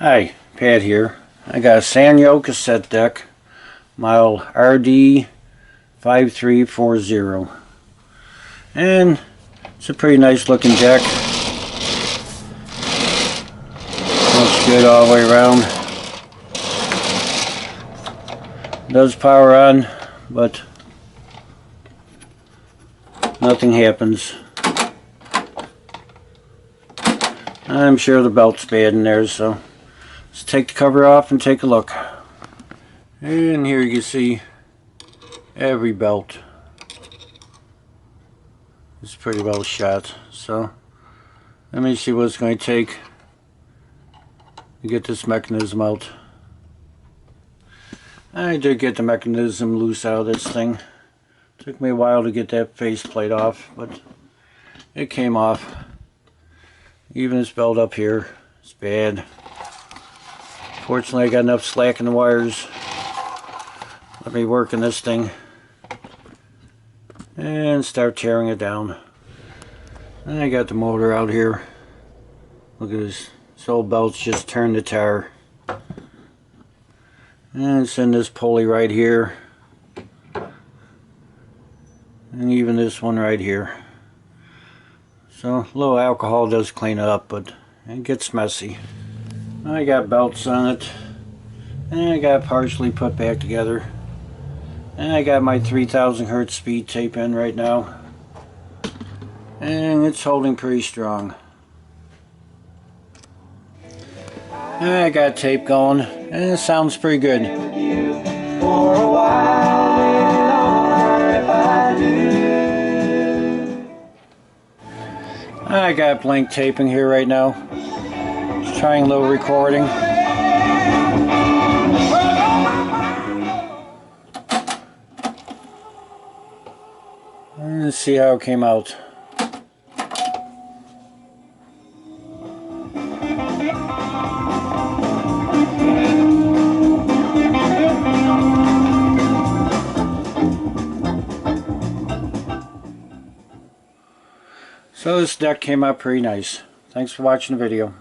Hi, Pat here. I got a Sanyo cassette deck, model RD 5340. And it's a pretty nice looking deck. Looks good all the way around. Does power on, but nothing happens. I'm sure the belt's bad in there, so let's take the cover off and take a look. And here you can see every belt is pretty well shot. So let me see what it's going to take to get this mechanism out. I did get the mechanism loose out of this thing. Took me a while to get that faceplate off, but it came off. Even this belt up here is bad. Fortunately, I got enough slack in the wires. Let me work on this thing and start tearing it down. And I got the motor out here. Look at this. This old belt's just turned to tar. And it's in this pulley right here. And even this one right here. So a little alcohol does clean it up, but it gets messy. I got belts on it, and I got it partially put back together. And I got my 3000 hertz speed tape in right now, and it's holding pretty strong. And I got tape going, and it sounds pretty good. I got blank taping here right now. Just trying a little recording. Let's see how it came out. So this deck came out pretty nice. Thanks for watching the video.